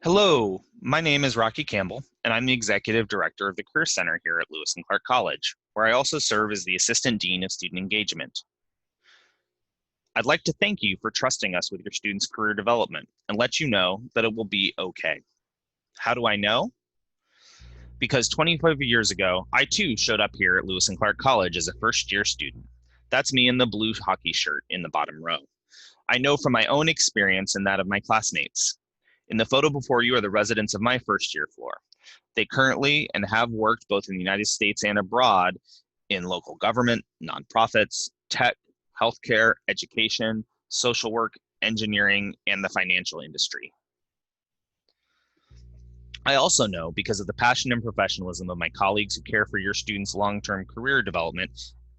Hello, my name is Rocky Campbell, and I'm the Executive Director of the Career Center here at Lewis and Clark College, where I also serve as the Assistant Dean of Student Engagement. I'd like to thank you for trusting us with your students' career development and let you know that it will be okay. How do I know? Because 25 years ago, I too showed up here at Lewis and Clark College as a first-year student. That's me in the blue hockey shirt in the bottom row. I know from my own experience and that of my classmates. In the photo before you are the residents of my first year floor. They currently and have worked both in the United States and abroad in local government, nonprofits, tech, healthcare, education, social work, engineering, and the financial industry. I also know, because of the passion and professionalism of my colleagues who care for your students' long-term career development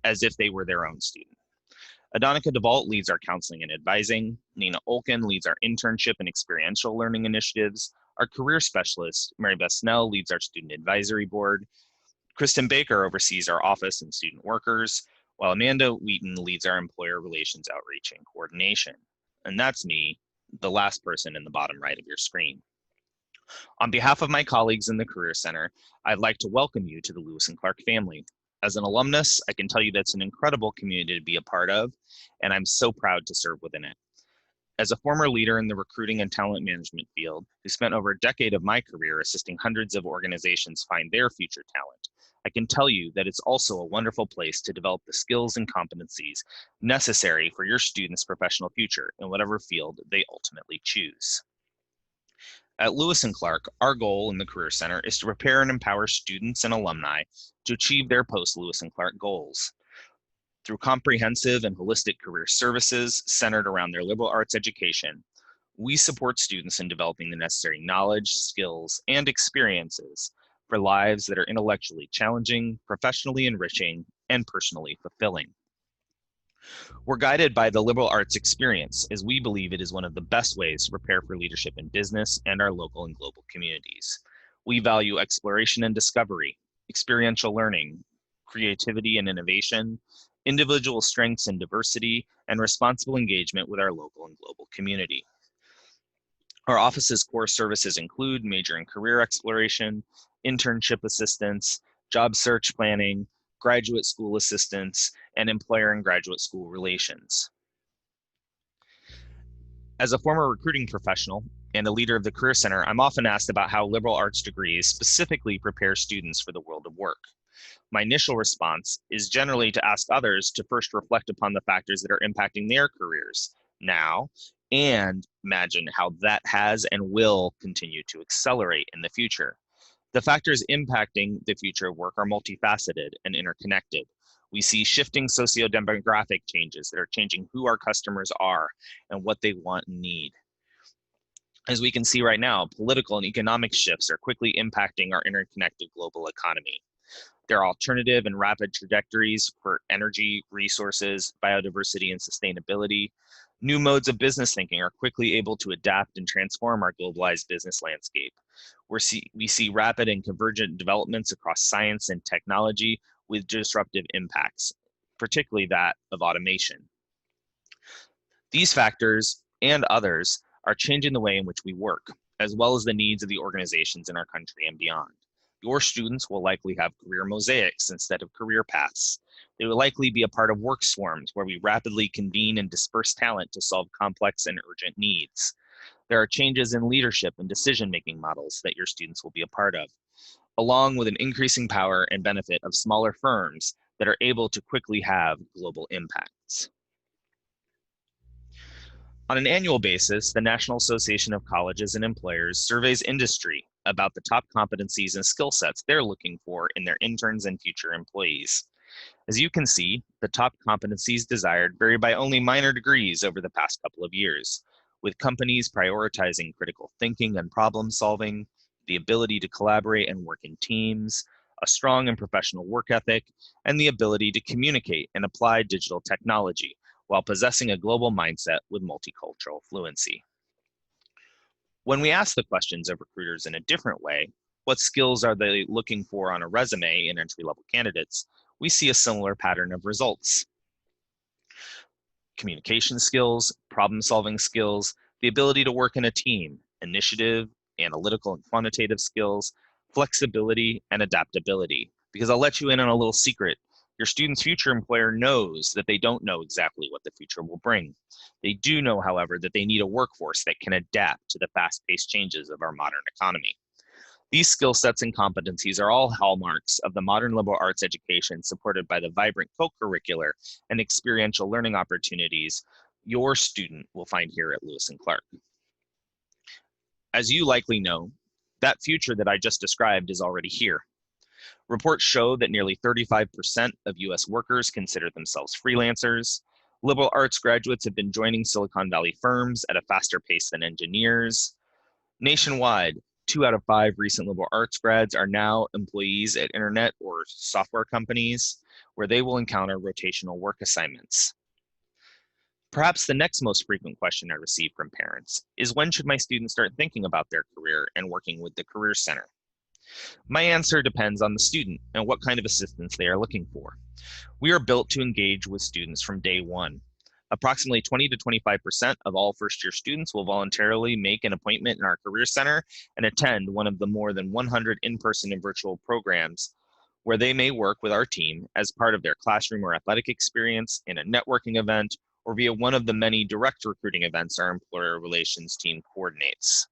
as if they were their own student. Adonica DeVault leads our counseling and advising. Nina Olkin leads our internship and experiential learning initiatives. Our career specialist, Mary Beth Snell, leads our student advisory board. Kristen Baker oversees our office and student workers, while Amanda Wheaton leads our employer relations outreach and coordination. And that's me, the last person in the bottom right of your screen. On behalf of my colleagues in the Career Center, I'd like to welcome you to the Lewis and Clark family. As an alumnus, I can tell you that's an incredible community to be a part of, and I'm so proud to serve within it. As a former leader in the recruiting and talent management field, who spent over a decade of my career assisting hundreds of organizations find their future talent, I can tell you that it's also a wonderful place to develop the skills and competencies necessary for your students' professional future in whatever field they ultimately choose. At Lewis and Clark, our goal in the Career Center is to prepare and empower students and alumni to achieve their post-Lewis and Clark goals. Through comprehensive and holistic career services centered around their liberal arts education, we support students in developing the necessary knowledge, skills, and experiences for lives that are intellectually challenging, professionally enriching, and personally fulfilling. We're guided by the liberal arts experience, as we believe it is one of the best ways to prepare for leadership in business and our local and global communities. We value exploration and discovery, experiential learning, creativity and innovation, individual strengths and diversity, and responsible engagement with our local and global community. Our office's core services include major and career exploration, internship assistance, job search planning, graduate school assistance, and employer and graduate school relations. As a former recruiting professional and a leader of the Career Center, I'm often asked about how liberal arts degrees specifically prepare students for the world of work. My initial response is generally to ask others to first reflect upon the factors that are impacting their careers now and imagine how that has and will continue to accelerate in the future. The factors impacting the future of work are multifaceted and interconnected. We see shifting socio-demographic changes that are changing who our customers are and what they want and need. As we can see right now, political and economic shifts are quickly impacting our interconnected global economy. There are alternative and rapid trajectories for energy, resources, biodiversity, and sustainability. New modes of business thinking are quickly able to adapt and transform our globalized business landscape. We see rapid and convergent developments across science and technology with disruptive impacts, particularly that of automation. These factors and others are changing the way in which we work, as well as the needs of the organizations in our country and beyond. Your students will likely have career mosaics instead of career paths. They will likely be a part of work swarms where we rapidly convene and disperse talent to solve complex and urgent needs. There are changes in leadership and decision-making models that your students will be a part of, along with an increasing power and benefit of smaller firms that are able to quickly have global impacts. On an annual basis, the National Association of Colleges and Employers surveys industry about the top competencies and skill sets they're looking for in their interns and future employees. As you can see, the top competencies desired vary by only minor degrees over the past couple of years, with companies prioritizing critical thinking and problem solving, the ability to collaborate and work in teams, a strong and professional work ethic, and the ability to communicate and apply digital technology, while possessing a global mindset with multicultural fluency. When we ask the questions of recruiters in a different way, what skills are they looking for on a resume in entry-level candidates, we see a similar pattern of results. Communication skills, problem-solving skills, the ability to work in a team, initiative, analytical and quantitative skills, flexibility, and adaptability. Because I'll let you in on a little secret. Your student's future employer knows that they don't know exactly what the future will bring. They do know, however, that they need a workforce that can adapt to the fast-paced changes of our modern economy. These skill sets and competencies are all hallmarks of the modern liberal arts education supported by the vibrant co-curricular and experiential learning opportunities your student will find here at Lewis and Clark. As you likely know, that future that I just described is already here. Reports show that nearly 35% of US workers consider themselves freelancers. Liberal arts graduates have been joining Silicon Valley firms at a faster pace than engineers. Nationwide, 2 out of 5 recent liberal arts grads are now employees at internet or software companies, where they will encounter rotational work assignments. Perhaps the next most frequent question I receive from parents is, when should my students start thinking about their career and working with the Career Center? My answer depends on the student and what kind of assistance they are looking for. We are built to engage with students from day one. Approximately 20 to 25% of all first-year students will voluntarily make an appointment in our Career Center and attend one of the more than 100 in-person and virtual programs where they may work with our team as part of their classroom or athletic experience, in a networking event, or via one of the many direct recruiting events our employer relations team coordinates.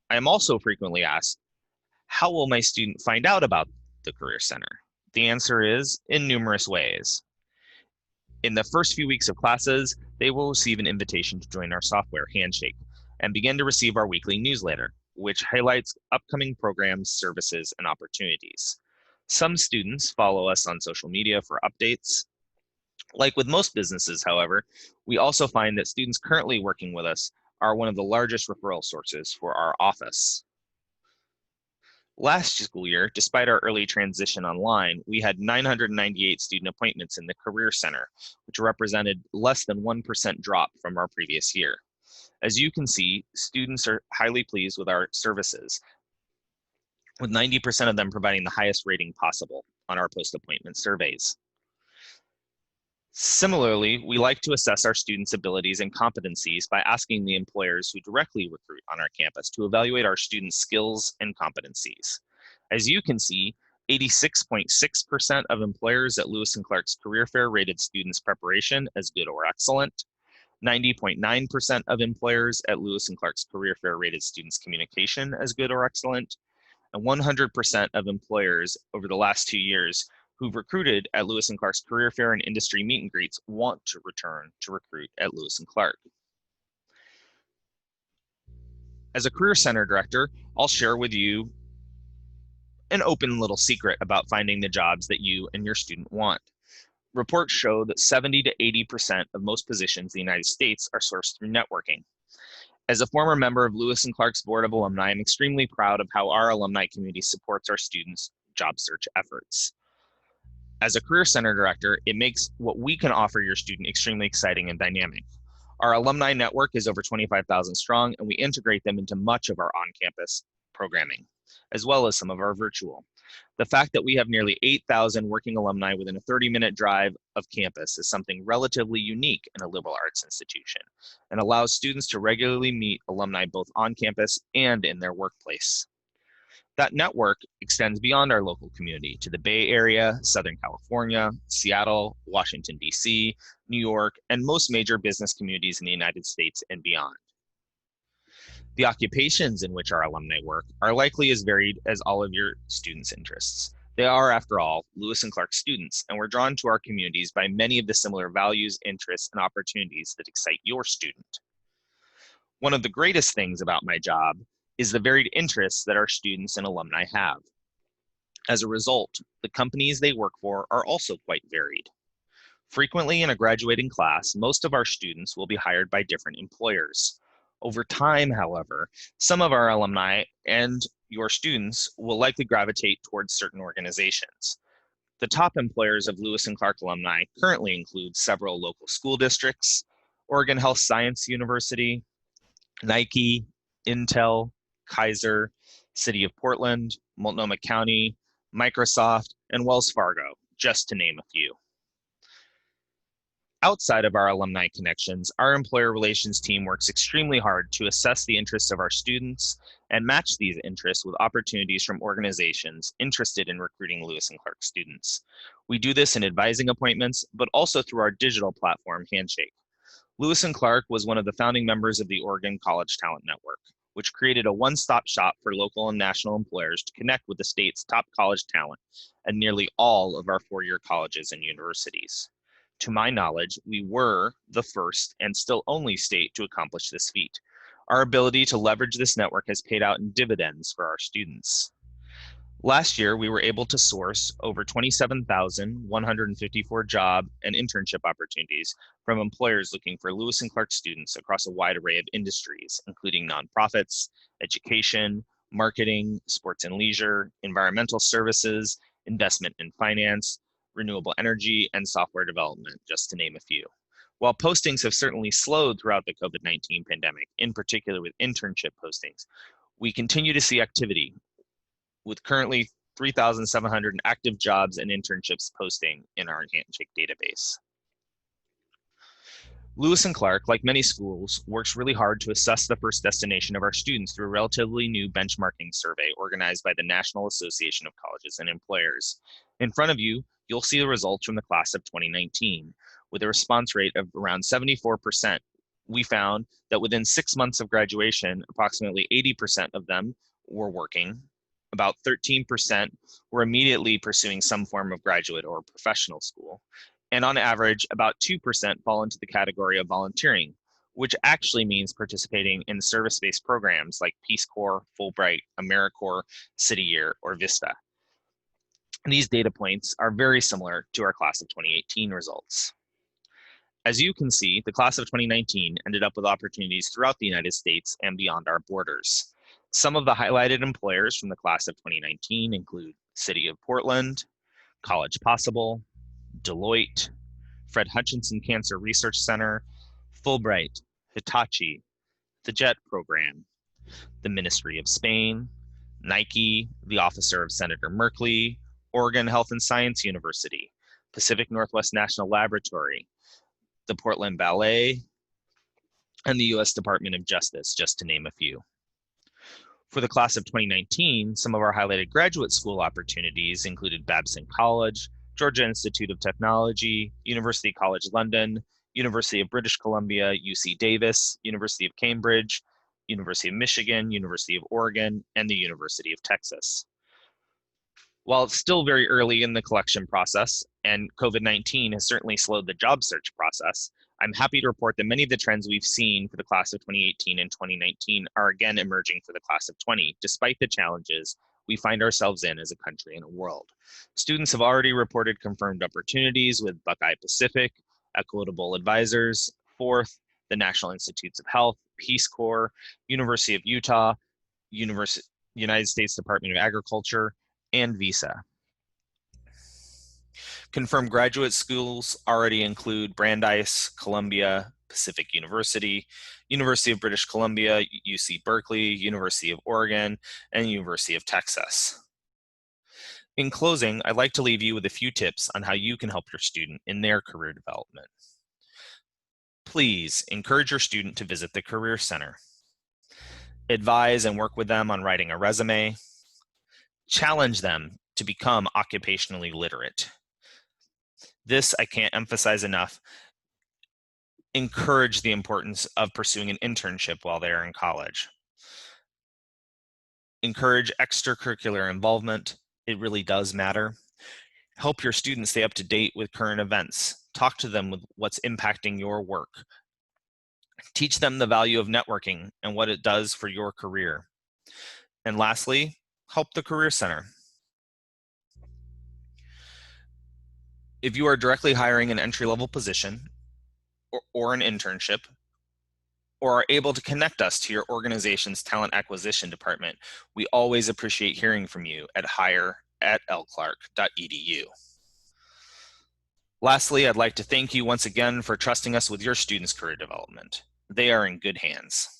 I am also frequently asked, how will my student find out about the Career Center? The answer is in numerous ways. In the first few weeks of classes, they will receive an invitation to join our software, Handshake, and begin to receive our weekly newsletter, which highlights upcoming programs, services, and opportunities. Some students follow us on social media for updates. Like with most businesses, however, we also find that students currently working with us are one of the largest referral sources for our office. Last school year, despite our early transition online, we had 998 student appointments in the Career Center, which represented less than 1% drop from our previous year. As you can see, students are highly pleased with our services, with 90% of them providing the highest rating possible on our post-appointment surveys. Similarly, we like to assess our students' abilities and competencies by asking the employers who directly recruit on our campus to evaluate our students' skills and competencies. As you can see, 86.6% of employers at Lewis and Clark's Career Fair rated students' preparation as good or excellent. 90.9% of employers at Lewis and Clark's Career Fair rated students' communication as good or excellent. And 100% of employers over the last 2 years who've recruited at Lewis and Clark's Career Fair and industry meet and greets want to return to recruit at Lewis and Clark. As a Career Center director, I'll share with you an open little secret about finding the jobs that you and your student want. Reports show that 70 to 80% of most positions in the United States are sourced through networking. As a former member of Lewis and Clark's Board of Alumni, I'm extremely proud of how our alumni community supports our students' job search efforts. As a Career Center director, it makes what we can offer your student extremely exciting and dynamic. Our alumni network is over 25,000 strong, and we integrate them into much of our on-campus programming, as well as some of our virtual. The fact that we have nearly 8,000 working alumni within a 30-minute drive of campus is something relatively unique in a liberal arts institution, and allows students to regularly meet alumni both on campus and in their workplace. That network extends beyond our local community to the Bay Area, Southern California, Seattle, Washington, D.C., New York, and most major business communities in the United States and beyond. The occupations in which our alumni work are likely as varied as all of your students' interests. They are, after all, Lewis and Clark students, and we're drawn to our communities by many of the similar values, interests, and opportunities that excite your student. One of the greatest things about my job is the varied interests that our students and alumni have. As a result, the companies they work for are also quite varied. Frequently in a graduating class, most of our students will be hired by different employers. Over time, however, some of our alumni and your students will likely gravitate towards certain organizations. The top employers of Lewis and Clark alumni currently include several local school districts, Oregon Health Science University, Nike, Intel, Kaiser, City of Portland, Multnomah County, Microsoft, and Wells Fargo, just to name a few. Outside of our alumni connections, our employer relations team works extremely hard to assess the interests of our students and match these interests with opportunities from organizations interested in recruiting Lewis and Clark students. We do this in advising appointments, but also through our digital platform, Handshake. Lewis and Clark was one of the founding members of the Oregon College Talent Network, which created a one-stop shop for local and national employers to connect with the state's top college talent at nearly all of our four-year colleges and universities. To my knowledge, we were the first and still only state to accomplish this feat. Our ability to leverage this network has paid out in dividends for our students. Last year, we were able to source over 27,154 job and internship opportunities from employers looking for Lewis and Clark students across a wide array of industries, including nonprofits, education, marketing, sports and leisure, environmental services, investment and finance, renewable energy, and software development, just to name a few. While postings have certainly slowed throughout the COVID-19 pandemic, in particular with internship postings, we continue to see activity with currently 3,700 active jobs and internships posting in our Handshake database. Lewis and Clark, like many schools, works really hard to assess the first destination of our students through a relatively new benchmarking survey organized by the National Association of Colleges and Employers. In front of you, you'll see the results from the class of 2019. With a response rate of around 74%, we found that within 6 months of graduation, approximately 80% of them were working. About 13% were immediately pursuing some form of graduate or professional school. And on average, about 2% fall into the category of volunteering, which actually means participating in service-based programs like Peace Corps, Fulbright, AmeriCorps, City Year, or Vista. And these data points are very similar to our class of 2018 results. As you can see, the class of 2019 ended up with opportunities throughout the United States and beyond our borders. Some of the highlighted employers from the class of 2019 include City of Portland, College Possible, Deloitte, Fred Hutchinson Cancer Research Center, Fulbright, Hitachi, the JET program, the Ministry of Spain, Nike, the Officer of Senator Merkley, Oregon Health and Science University, Pacific Northwest National Laboratory, the Portland Ballet, and the U.S. Department of Justice, just to name a few. For the class of 2019, some of our highlighted graduate school opportunities included Babson College, Georgia Institute of Technology, University College London, University of British Columbia, UC Davis, University of Cambridge, University of Michigan, University of Oregon, and the University of Texas. While it's still very early in the collection process, and COVID-19 has certainly slowed the job search process, I'm happy to report that many of the trends we've seen for the class of 2018 and 2019 are again emerging for the class of 20, despite the challenges we find ourselves in as a country and a world. Students have already reported confirmed opportunities with Buckeye Pacific, Equitable Advisors, Forth, the National Institutes of Health, Peace Corps, University of Utah, United States Department of Agriculture, and Visa. Confirmed graduate schools already include Brandeis, Columbia, Pacific University, University of British Columbia, UC Berkeley, University of Oregon, and University of Texas. In closing, I'd like to leave you with a few tips on how you can help your student in their career development. Please encourage your student to visit the Career Center. Advise and work with them on writing a resume. Challenge them to become occupationally literate. This, I can't emphasize enough, encourage the importance of pursuing an internship while they're in college. Encourage extracurricular involvement. It really does matter. Help your students stay up to date with current events. Talk to them with what's impacting your work. Teach them the value of networking and what it does for your career. And lastly, help the Career Center. If you are directly hiring an entry-level position or an internship, or are able to connect us to your organization's talent acquisition department, we always appreciate hearing from you at hire@lclark.edu. Lastly, I'd like to thank you once again for trusting us with your students' career development. They are in good hands.